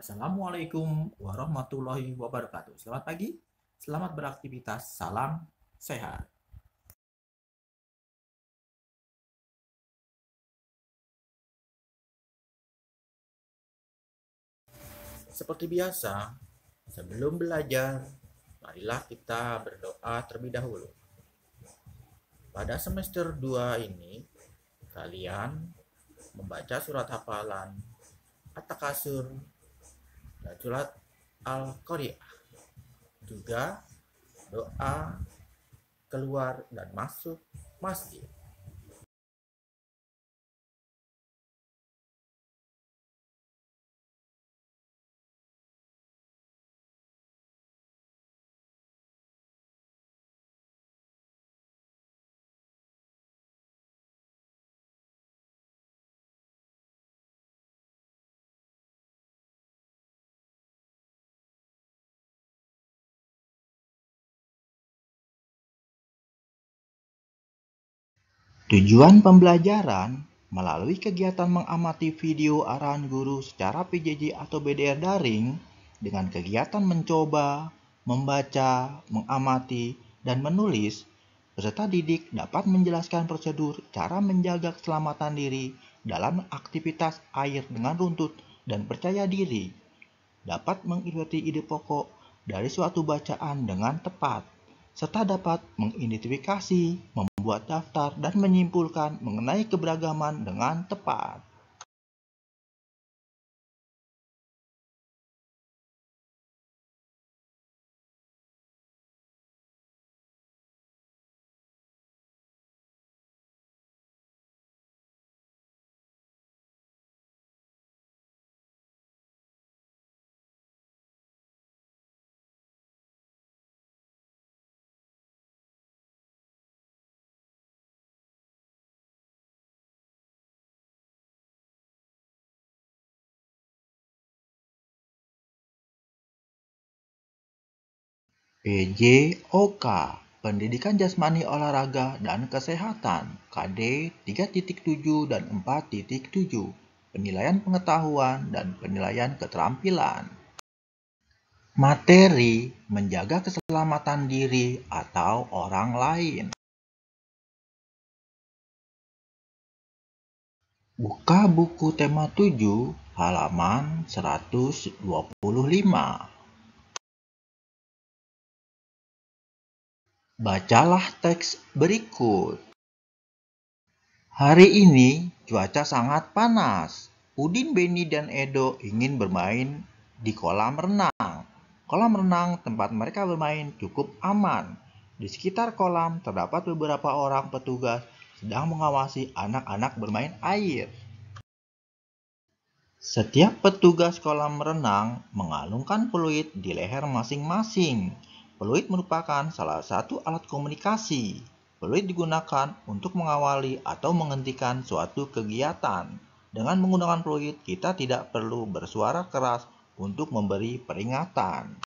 Assalamualaikum warahmatullahi wabarakatuh. Selamat pagi, selamat beraktivitas, salam sehat. Seperti biasa, sebelum belajar, marilah kita berdoa terlebih dahulu. Pada semester 2 ini, kalian membaca surat hafalan At-Takasur dan surat Al-Qari'ah. Juga doa keluar dan masuk masjid. Tujuan pembelajaran melalui kegiatan mengamati video arahan guru secara PJJ atau BDR daring dengan kegiatan mencoba, membaca, mengamati, dan menulis, peserta didik dapat menjelaskan prosedur cara menjaga keselamatan diri dalam aktivitas air dengan runtut dan percaya diri, dapat mengikuti ide pokok dari suatu bacaan dengan tepat, serta dapat mengidentifikasi, membuat daftar, dan menyimpulkan mengenai keberagaman dengan tepat. PJOK, Pendidikan Jasmani Olahraga dan Kesehatan, KD 3.7 dan 4.7, Penilaian Pengetahuan dan Penilaian Keterampilan. Materi menjaga keselamatan diri atau orang lain. Buka buku tema 7, halaman 125. Bacalah teks berikut. Hari ini cuaca sangat panas. Udin, Beni, dan Edo ingin bermain di kolam renang. Kolam renang tempat mereka bermain cukup aman. Di sekitar kolam terdapat beberapa orang petugas sedang mengawasi anak-anak bermain air. Setiap petugas kolam renang mengalungkan peluit di leher masing-masing. Peluit merupakan salah satu alat komunikasi. Peluit digunakan untuk mengawali atau menghentikan suatu kegiatan. Dengan menggunakan peluit, kita tidak perlu bersuara keras untuk memberi peringatan.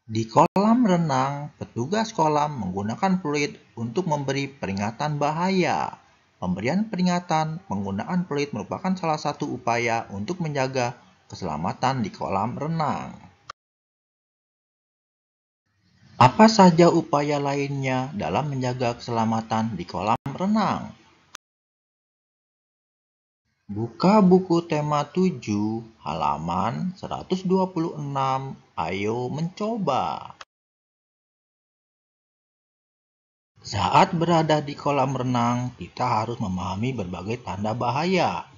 Di kolam renang, petugas kolam menggunakan peluit untuk memberi peringatan bahaya. Pemberian peringatan penggunaan peluit merupakan salah satu upaya untuk menjaga keselamatan di kolam renang. Apa saja upaya lainnya dalam menjaga keselamatan di kolam renang? Buka buku tema 7, halaman 126. Ayo mencoba. Saat berada di kolam renang, kita harus memahami berbagai tanda bahaya.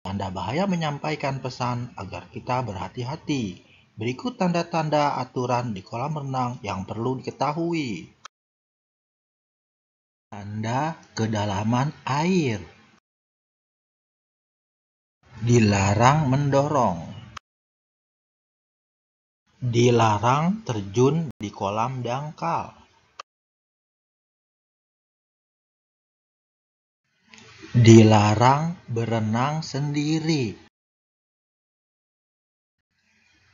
Tanda bahaya menyampaikan pesan agar kita berhati-hati. Berikut tanda-tanda aturan di kolam renang yang perlu diketahui. Tanda kedalaman air. Dilarang mendorong. Dilarang terjun di kolam dangkal. Dilarang berenang sendiri.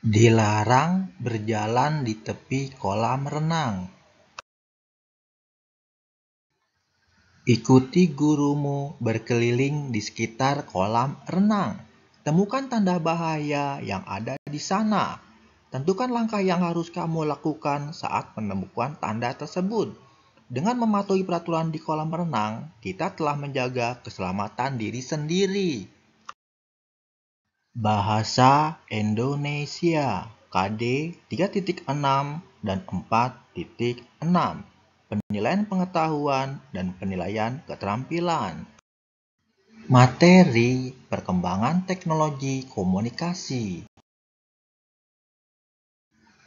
Dilarang berjalan di tepi kolam renang. Ikuti gurumu berkeliling di sekitar kolam renang. Temukan tanda bahaya yang ada di sana. Tentukan langkah yang harus kamu lakukan saat menemukan tanda tersebut. Dengan mematuhi peraturan di kolam renang, kita telah menjaga keselamatan diri sendiri. Bahasa Indonesia KD 3.6 dan 4.6. Penilaian pengetahuan dan penilaian keterampilan. Materi perkembangan teknologi komunikasi.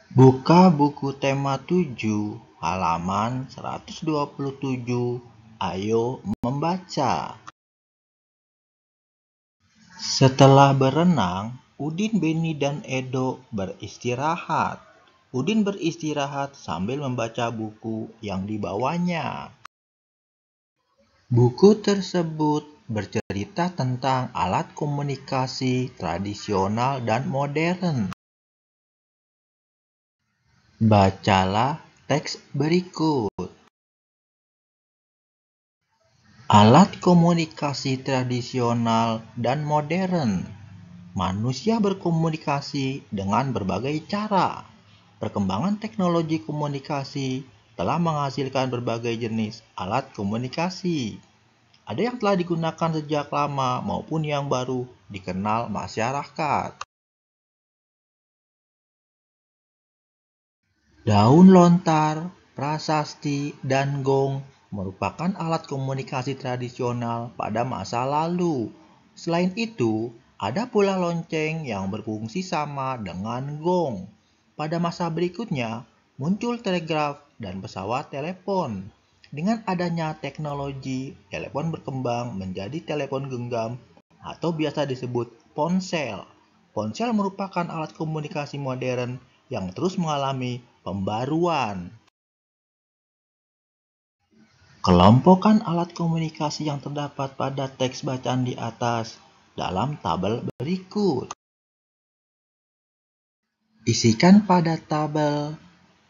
Buka buku tema 7 halaman 127. Ayo membaca. Setelah berenang, Udin, Beni, dan Edo beristirahat. Udin beristirahat sambil membaca buku yang dibawanya. Buku tersebut bercerita tentang alat komunikasi tradisional dan modern. Bacalah teks berikut. Alat komunikasi tradisional dan modern. Manusia berkomunikasi dengan berbagai cara. Perkembangan teknologi komunikasi telah menghasilkan berbagai jenis alat komunikasi. Ada yang telah digunakan sejak lama maupun yang baru dikenal masyarakat. Daun lontar, prasasti, dan gong merupakan alat komunikasi tradisional pada masa lalu. Selain itu, ada pula lonceng yang berfungsi sama dengan gong. Pada masa berikutnya, muncul telegraf dan pesawat telepon. Dengan adanya teknologi, telepon berkembang menjadi telepon genggam atau biasa disebut ponsel. Ponsel merupakan alat komunikasi modern yang terus mengalami pembaruan. Kelompokkan alat komunikasi yang terdapat pada teks bacaan di atas dalam tabel berikut. Isikan pada tabel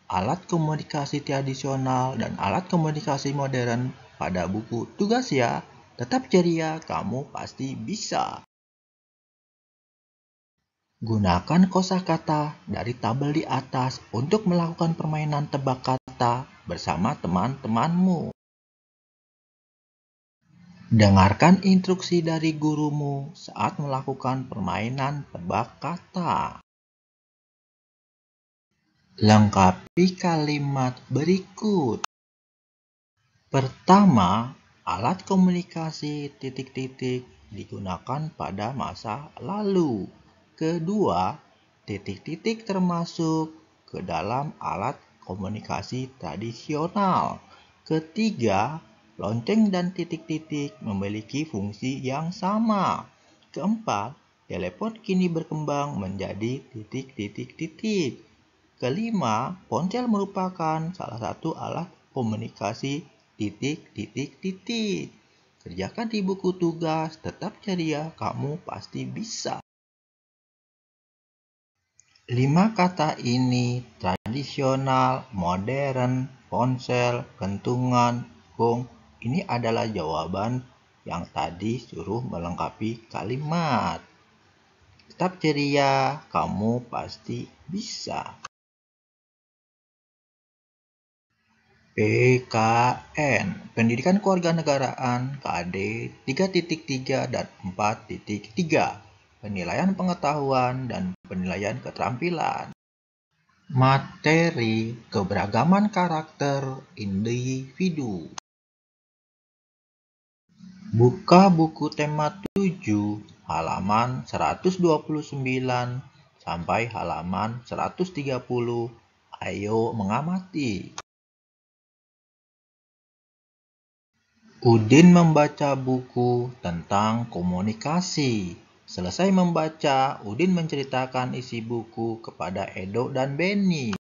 alat komunikasi tradisional dan alat komunikasi modern pada buku tugas ya. Tetap ceria, kamu pasti bisa. Gunakan kosakata dari tabel di atas untuk melakukan permainan tebak kata bersama teman-temanmu. Dengarkan instruksi dari gurumu saat melakukan permainan tebak kata. Lengkapi kalimat berikut. Pertama, alat komunikasi titik-titik digunakan pada masa lalu. Kedua, titik-titik termasuk ke dalam alat komunikasi tradisional. Ketiga, lonceng dan titik-titik memiliki fungsi yang sama. Keempat, telepon kini berkembang menjadi titik-titik-titik. Kelima, ponsel merupakan salah satu alat komunikasi titik-titik-titik. Kerjakan di buku tugas, tetap ceria, kamu pasti bisa. 5 kata ini tradisional, modern, ponsel, kentungan, gong. Ini adalah jawaban yang tadi suruh melengkapi kalimat. Tetap ceria, kamu pasti bisa. PKN, Pendidikan Kewarganegaraan KD 3.3 dan 4.3. Penilaian pengetahuan dan penilaian keterampilan. Materi keberagaman karakter individu. Buka buku tema 7 halaman 129 sampai halaman 130. Ayo mengamati. Udin membaca buku tentang komunikasi. Selesai membaca, Udin menceritakan isi buku kepada Edo dan Beni.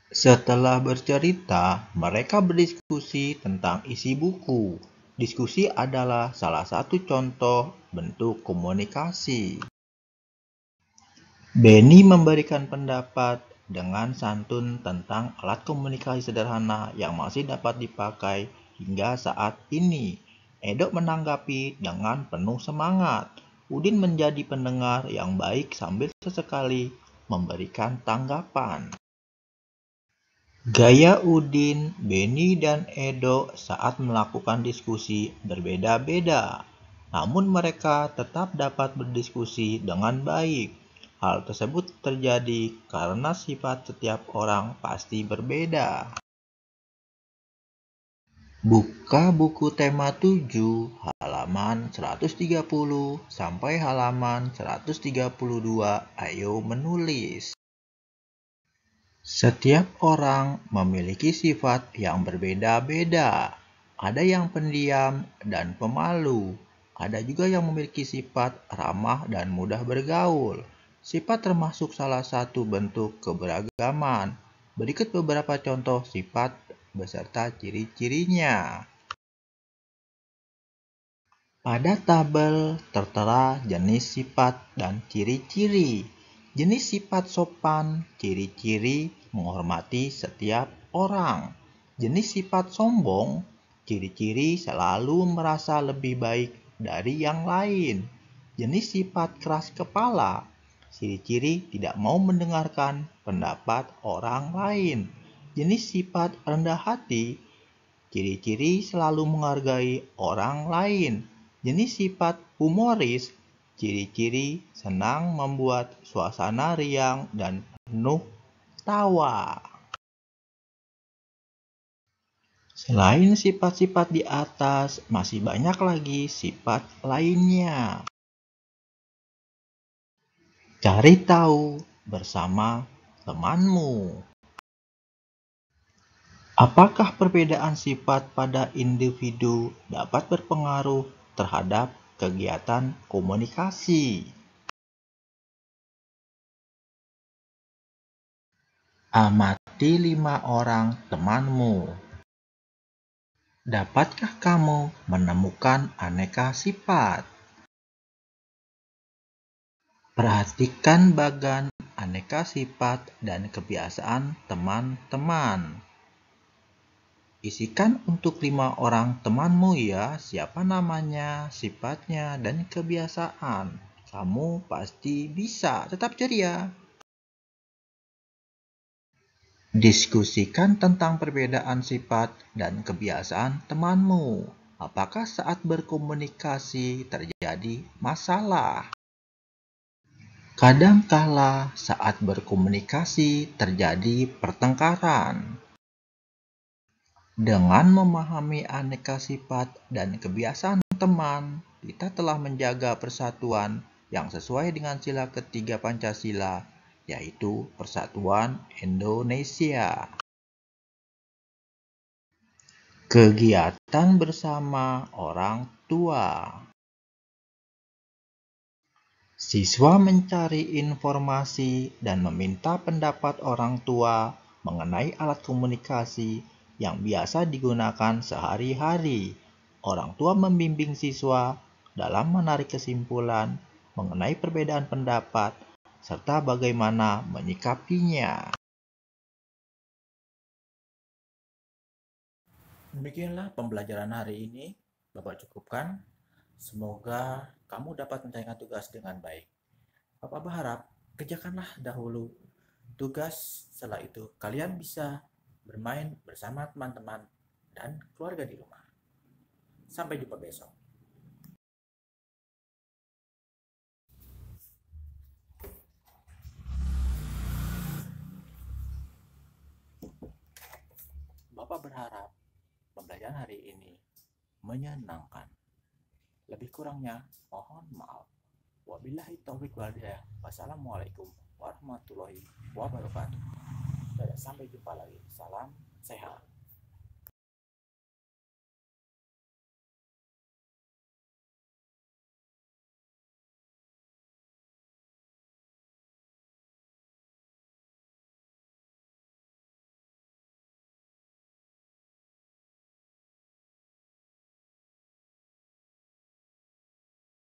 Setelah bercerita, mereka berdiskusi tentang isi buku. Diskusi adalah salah satu contoh bentuk komunikasi. Beni memberikan pendapat dengan santun tentang alat komunikasi sederhana yang masih dapat dipakai hingga saat ini. Edo menanggapi dengan penuh semangat. Udin menjadi pendengar yang baik sambil sesekali memberikan tanggapan. Gaya Udin, Beni, dan Edo saat melakukan diskusi berbeda-beda, namun mereka tetap dapat berdiskusi dengan baik. Hal tersebut terjadi karena sifat setiap orang pasti berbeda. Buka buku tema 7, halaman 130 sampai halaman 132. Ayo menulis. Setiap orang memiliki sifat yang berbeda-beda. Ada yang pendiam dan pemalu. Ada juga yang memiliki sifat ramah dan mudah bergaul. Sifat termasuk salah satu bentuk keberagaman. Berikut beberapa contoh sifat beserta ciri-cirinya. Pada tabel tertera jenis sifat dan ciri-ciri. Jenis sifat sopan, ciri-ciri menghormati setiap orang. Jenis sifat sombong, ciri-ciri selalu merasa lebih baik dari yang lain. Jenis sifat keras kepala, ciri-ciri tidak mau mendengarkan pendapat orang lain. Jenis sifat rendah hati, ciri-ciri selalu menghargai orang lain. Jenis sifat humoris, ciri-ciri senang membuat suasana riang dan penuh tawa. Selain sifat-sifat di atas, masih banyak lagi sifat lainnya. Cari tahu bersama temanmu. Apakah perbedaan sifat pada individu dapat berpengaruh terhadap kegiatan komunikasi? Amati 5 orang temanmu. Dapatkah kamu menemukan aneka sifat? Perhatikan bagan aneka sifat dan kebiasaan teman-teman. Isikan untuk 5 orang temanmu ya, siapa namanya, sifatnya, dan kebiasaan. Kamu pasti bisa, tetap ceria. Diskusikan tentang perbedaan sifat dan kebiasaan temanmu. Apakah saat berkomunikasi terjadi masalah? Kadangkala saat berkomunikasi terjadi pertengkaran. Dengan memahami aneka sifat dan kebiasaan teman, kita telah menjaga persatuan yang sesuai dengan sila ketiga Pancasila, yaitu Persatuan Indonesia. Kegiatan bersama orang tua. Siswa mencari informasi dan meminta pendapat orang tua mengenai alat komunikasi yang biasa digunakan sehari-hari. Orang tua membimbing siswa dalam menarik kesimpulan mengenai perbedaan pendapat serta bagaimana menyikapinya. Demikianlah pembelajaran hari ini, Bapak cukupkan. Semoga kamu dapat menyelesaikan tugas dengan baik. Bapak berharap kerjakanlah dahulu tugas, setelah itu kalian bisa bermain bersama teman-teman dan keluarga di rumah. Sampai jumpa besok. Bapak berharap pembelajaran hari ini menyenangkan. Lebih kurangnya mohon maaf. Wabillahi taufiq wal hidayah. Wassalamualaikum warahmatullahi wabarakatuh. Sampai jumpa lagi. Salam sehat.